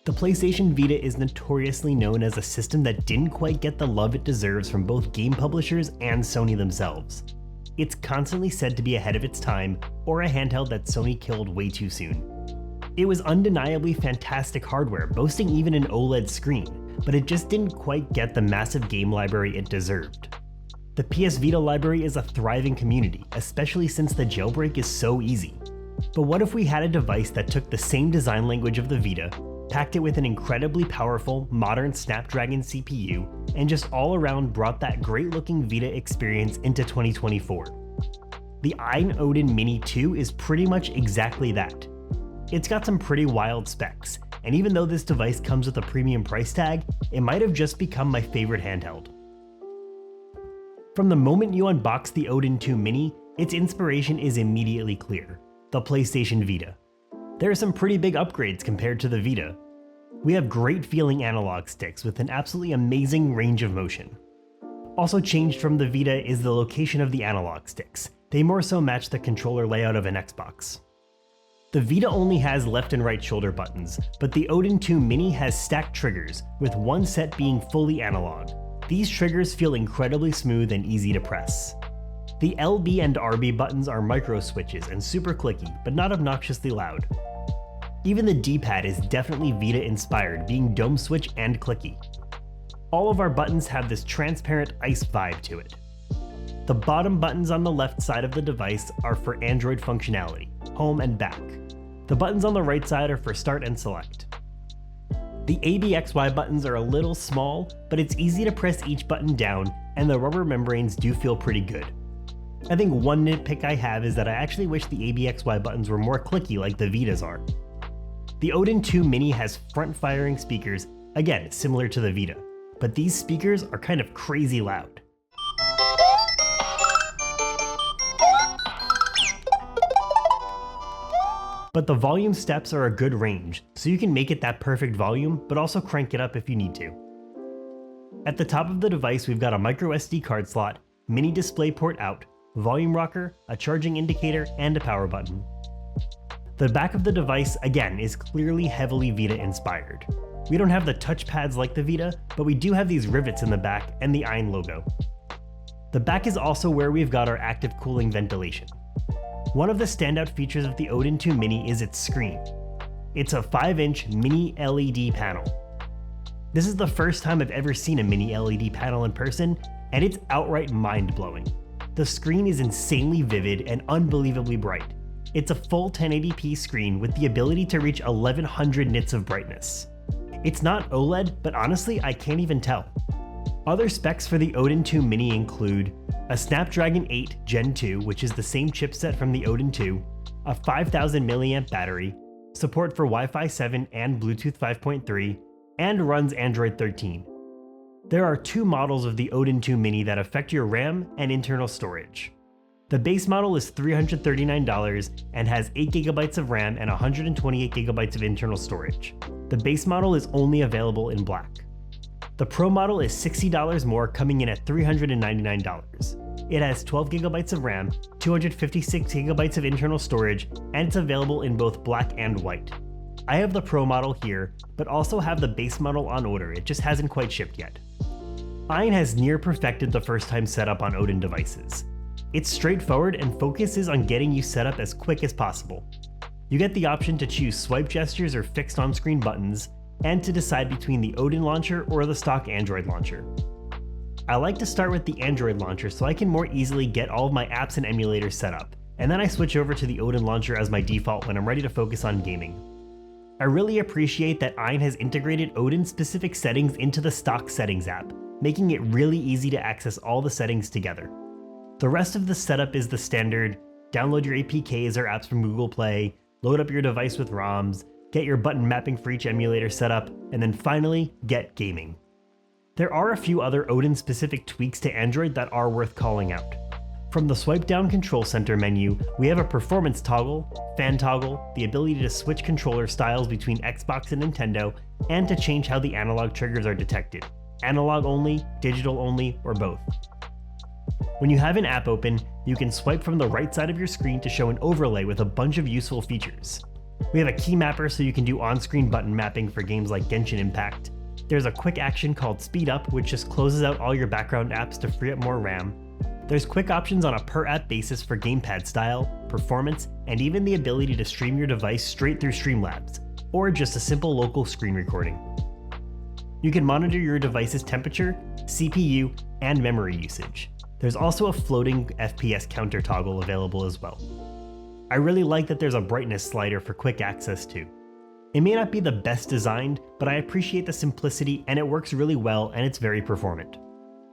The PlayStation Vita is notoriously known as a system that didn't quite get the love it deserves from both game publishers and Sony themselves. It's constantly said to be ahead of its time, or a handheld that Sony killed way too soon. It was undeniably fantastic hardware, boasting even an OLED screen, but it just didn't quite get the massive game library it deserved. The PS Vita library is a thriving community, especially since the jailbreak is so easy. But what if we had a device that took the same design language of the Vita, packed it with an incredibly powerful, modern Snapdragon CPU, and just all around brought that great-looking Vita experience into 2024? The Ayn Odin Mini 2 is pretty much exactly that. It's got some pretty wild specs, and even though this device comes with a premium price tag, it might have just become my favorite handheld. From the moment you unbox the Odin 2 Mini, its inspiration is immediately clear: the PlayStation Vita. There are some pretty big upgrades compared to the Vita. We have great feeling analog sticks with an absolutely amazing range of motion. Also changed from the Vita is the location of the analog sticks. They more so match the controller layout of an Xbox. The Vita only has left and right shoulder buttons, but the Odin 2 Mini has stacked triggers, with one set being fully analog. These triggers feel incredibly smooth and easy to press. The LB and RB buttons are micro switches and super clicky, but not obnoxiously loud. Even the D-pad is definitely Vita inspired, being dome switch and clicky. All of our buttons have this transparent ice vibe to it. The bottom buttons on the left side of the device are for Android functionality, home and back. The buttons on the right side are for start and select. The ABXY buttons are a little small, but it's easy to press each button down, and the rubber membranes do feel pretty good. I think one nitpick I have is that I actually wish the ABXY buttons were more clicky like the Vitas are. The Odin 2 Mini has front-firing speakers, again similar to the Vita, but these speakers are kind of crazy loud. But the volume steps are a good range, so you can make it that perfect volume, but also crank it up if you need to. At the top of the device we've got a micro SD card slot, mini display port out, volume rocker, a charging indicator, and a power button. The back of the device, again, is clearly heavily Vita inspired. We don't have the touchpads like the Vita, but we do have these rivets in the back and the Ayn logo. The back is also where we've got our active cooling ventilation. One of the standout features of the Odin 2 Mini is its screen. It's a 5-inch mini LED panel. This is the first time I've ever seen a mini LED panel in person, and it's outright mind-blowing. The screen is insanely vivid and unbelievably bright. It's a full 1080p screen with the ability to reach 1100 nits of brightness. It's not OLED, but honestly, I can't even tell. Other specs for the Odin 2 Mini include a Snapdragon 8 Gen 2, which is the same chipset from the Odin 2, a 5000 mAh battery, support for Wi-Fi 7 and Bluetooth 5.3, and runs Android 13. There are two models of the Odin 2 Mini that affect your RAM and internal storage. The base model is $339 and has 8GB of RAM and 128GB of internal storage. The base model is only available in black. The Pro model is $60 more, coming in at $399. It has 12GB of RAM, 256GB of internal storage, and it's available in both black and white. I have the Pro model here, but also have the base model on order, it just hasn't quite shipped yet. Ayn has near perfected the first time setup on Odin devices. It's straightforward and focuses on getting you set up as quick as possible. You get the option to choose swipe gestures or fixed on-screen buttons, and to decide between the Odin launcher or the stock Android launcher. I like to start with the Android launcher so I can more easily get all of my apps and emulators set up, and then I switch over to the Odin launcher as my default when I'm ready to focus on gaming. I really appreciate that Ayn has integrated Odin-specific settings into the stock settings app, making it really easy to access all the settings together. The rest of the setup is the standard: download your APKs or apps from Google Play, load up your device with ROMs, get your button mapping for each emulator set up, and then finally, get gaming. There are a few other Odin-specific tweaks to Android that are worth calling out. From the swipe-down control center menu, we have a performance toggle, fan toggle, the ability to switch controller styles between Xbox and Nintendo, and to change how the analog triggers are detected: analog only, digital only, or both. When you have an app open, you can swipe from the right side of your screen to show an overlay with a bunch of useful features. We have a key mapper so you can do on-screen button mapping for games like Genshin Impact. There's a quick action called Speed Up, which just closes out all your background apps to free up more RAM. There's quick options on a per-app basis for gamepad style, performance, and even the ability to stream your device straight through Streamlabs, or just a simple local screen recording. You can monitor your device's temperature, CPU, and memory usage. There's also a floating FPS counter toggle available as well. I really like that there's a brightness slider for quick access too. It may not be the best designed, but I appreciate the simplicity and it works really well and it's very performant.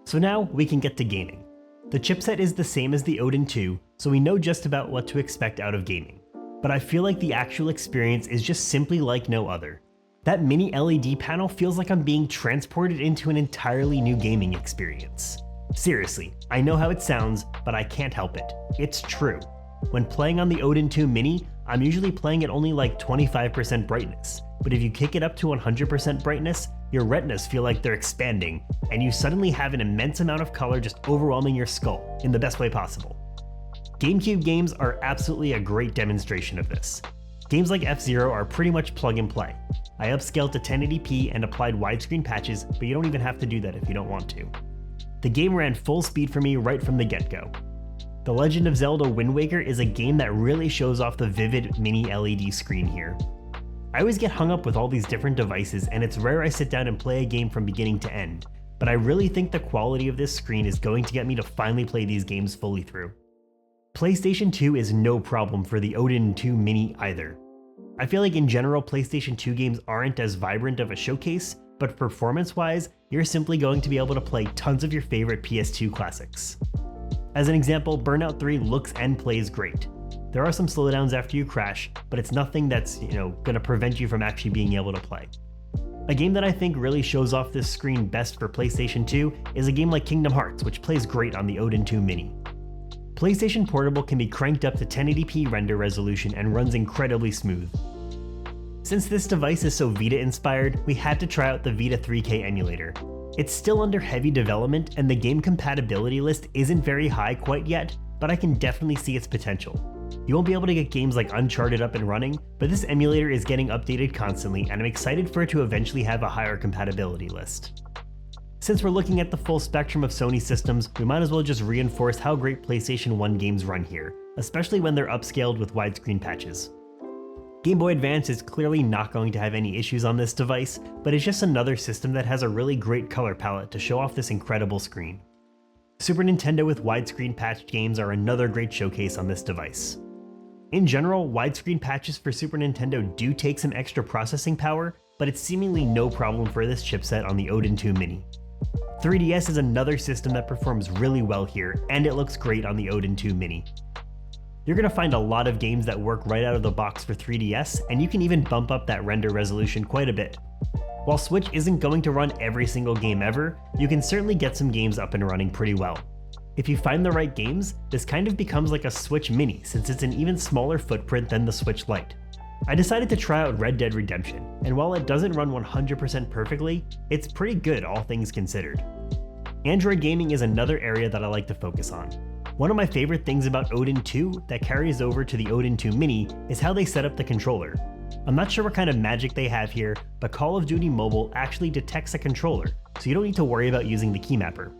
So now we can get to gaming. The chipset is the same as the Odin 2, so we know just about what to expect out of gaming. But I feel like the actual experience is just simply like no other. That mini LED panel feels like I'm being transported into an entirely new gaming experience. Seriously, I know how it sounds, but I can't help it. It's true. When playing on the Odin 2 Mini, I'm usually playing at only like 25% brightness, but if you kick it up to 100% brightness, your retinas feel like they're expanding, and you suddenly have an immense amount of color just overwhelming your skull, in the best way possible. GameCube games are absolutely a great demonstration of this. Games like F-Zero are pretty much plug and play. I upscaled to 1080p and applied widescreen patches, but you don't even have to do that if you don't want to. The game ran full speed for me right from the get-go. The Legend of Zelda Wind Waker is a game that really shows off the vivid mini LED screen here. I always get hung up with all these different devices and it's rare I sit down and play a game from beginning to end, but I really think the quality of this screen is going to get me to finally play these games fully through. PlayStation 2 is no problem for the Odin 2 Mini either. I feel like in general PlayStation 2 games aren't as vibrant of a showcase, but performance-wise, you're simply going to be able to play tons of your favorite PS2 classics. As an example, Burnout 3 looks and plays great. There are some slowdowns after you crash, but it's nothing that's, gonna prevent you from actually being able to play. A game that I think really shows off this screen best for PlayStation 2 is a game like Kingdom Hearts, which plays great on the Odin 2 Mini. PlayStation Portable can be cranked up to 1080p render resolution and runs incredibly smooth. Since this device is so Vita inspired, we had to try out the Vita 3K emulator. It's still under heavy development and the game compatibility list isn't very high quite yet, but I can definitely see its potential. You won't be able to get games like Uncharted up and running, but this emulator is getting updated constantly and I'm excited for it to eventually have a higher compatibility list. Since we're looking at the full spectrum of Sony systems, we might as well just reinforce how great PlayStation 1 games run here, especially when they're upscaled with widescreen patches. Game Boy Advance is clearly not going to have any issues on this device, but it's just another system that has a really great color palette to show off this incredible screen. Super Nintendo with widescreen patched games are another great showcase on this device. In general, widescreen patches for Super Nintendo do take some extra processing power, but it's seemingly no problem for this chipset on the Odin 2 Mini. 3DS is another system that performs really well here, and it looks great on the Odin 2 Mini. You're going to find a lot of games that work right out of the box for 3DS, and you can even bump up that render resolution quite a bit. While Switch isn't going to run every single game ever, you can certainly get some games up and running pretty well. If you find the right games, this kind of becomes like a Switch Mini since it's an even smaller footprint than the Switch Lite. I decided to try out Red Dead Redemption, and while it doesn't run 100% perfectly, it's pretty good all things considered. Android gaming is another area that I like to focus on. One of my favorite things about Odin 2 that carries over to the Odin 2 Mini is how they set up the controller. I'm not sure what kind of magic they have here, but Call of Duty Mobile actually detects a controller, so you don't need to worry about using the keymapper.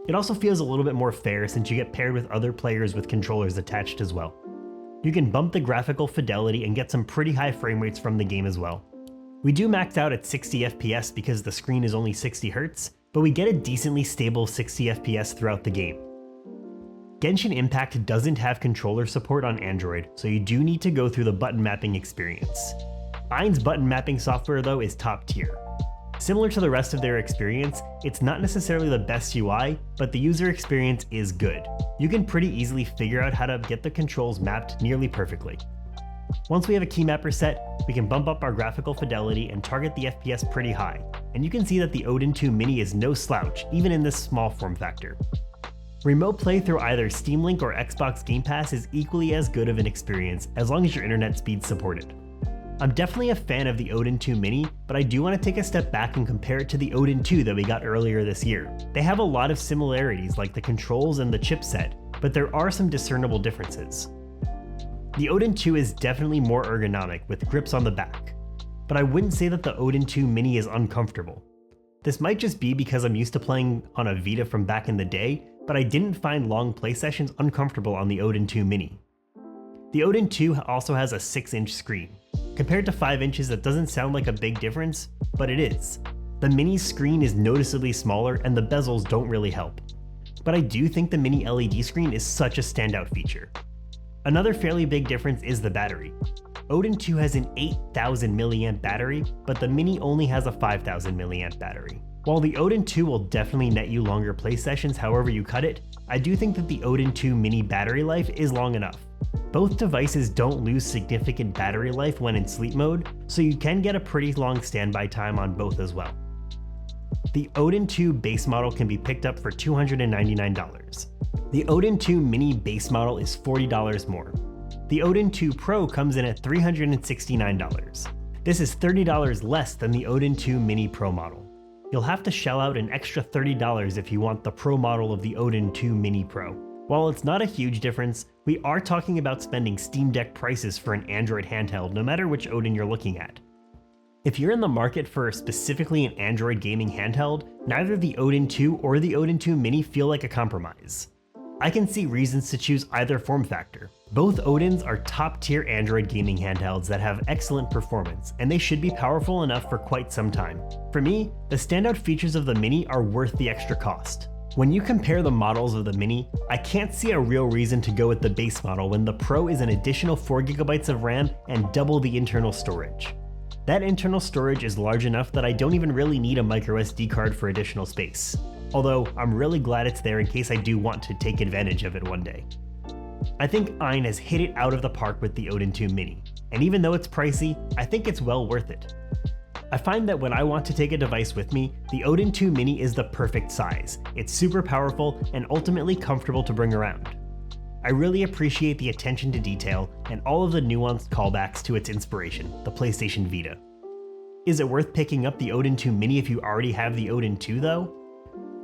It also feels a little bit more fair since you get paired with other players with controllers attached as well. You can bump the graphical fidelity and get some pretty high frame rates from the game as well. We do max out at 60 FPS because the screen is only 60 Hz, but we get a decently stable 60 FPS throughout the game. Genshin Impact doesn't have controller support on Android, so you do need to go through the button mapping experience. Ayn's button mapping software though is top tier. Similar to the rest of their experience, it's not necessarily the best UI, but the user experience is good. You can pretty easily figure out how to get the controls mapped nearly perfectly. Once we have a keymapper set, we can bump up our graphical fidelity and target the FPS pretty high, and you can see that the Odin 2 Mini is no slouch, even in this small form factor. Remote play through either Steam Link or Xbox Game Pass is equally as good of an experience as long as your internet speed's supported. I'm definitely a fan of the Odin 2 Mini, but I do want to take a step back and compare it to the Odin 2 that we got earlier this year. They have a lot of similarities like the controls and the chipset, but there are some discernible differences. The Odin 2 is definitely more ergonomic with grips on the back, but I wouldn't say that the Odin 2 Mini is uncomfortable. This might just be because I'm used to playing on a Vita from back in the day, but I didn't find long play sessions uncomfortable on the Odin 2 Mini. The Odin 2 also has a 6-inch screen. Compared to 5 inches, that doesn't sound like a big difference, but it is. The Mini's screen is noticeably smaller and the bezels don't really help. But I do think the Mini LED screen is such a standout feature. Another fairly big difference is the battery. Odin 2 has an 8000 mAh battery, but the Mini only has a 5000 mAh battery. While the Odin 2 will definitely net you longer play sessions however you cut it, I do think that the Odin 2 Mini battery life is long enough. Both devices don't lose significant battery life when in sleep mode, so you can get a pretty long standby time on both as well. The Odin 2 base model can be picked up for $299. The Odin 2 Mini base model is $40 more. The Odin 2 Pro comes in at $369. This is $30 less than the Odin 2 Mini Pro model. You'll have to shell out an extra $30 if you want the Pro model of the Odin 2 Mini Pro. While it's not a huge difference, we are talking about spending Steam Deck prices for an Android handheld no matter which Odin you're looking at. If you're in the market for specifically an Android gaming handheld, neither the Odin 2 or the Odin 2 Mini feel like a compromise. I can see reasons to choose either form factor. Both Odins are top-tier Android gaming handhelds that have excellent performance, and they should be powerful enough for quite some time. For me, the standout features of the Mini are worth the extra cost. When you compare the models of the Mini, I can't see a real reason to go with the base model when the Pro is an additional 4GB of RAM and double the internal storage. That internal storage is large enough that I don't even really need a microSD card for additional space. Although, I'm really glad it's there in case I do want to take advantage of it one day. I think Ayn has hit it out of the park with the Odin 2 Mini, and even though it's pricey, I think it's well worth it. I find that when I want to take a device with me, the Odin 2 Mini is the perfect size. It's super powerful and ultimately comfortable to bring around. I really appreciate the attention to detail and all of the nuanced callbacks to its inspiration, the PlayStation Vita. Is it worth picking up the Odin 2 Mini if you already have the Odin 2 though?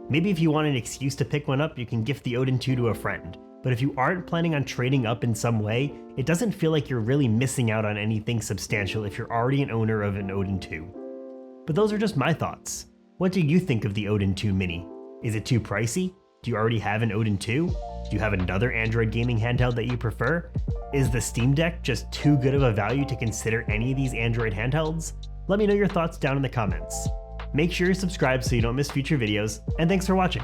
Maybe if you want an excuse to pick one up, you can gift the Odin 2 to a friend, but if you aren't planning on trading up in some way, it doesn't feel like you're really missing out on anything substantial if you're already an owner of an Odin 2. But those are just my thoughts. What do you think of the Odin 2 Mini? Is it too pricey? Do you already have an Odin 2? Do you have another Android gaming handheld that you prefer? Is the Steam Deck just too good of a value to consider any of these Android handhelds? Let me know your thoughts down in the comments. Make sure you're subscribed so you don't miss future videos, and thanks for watching.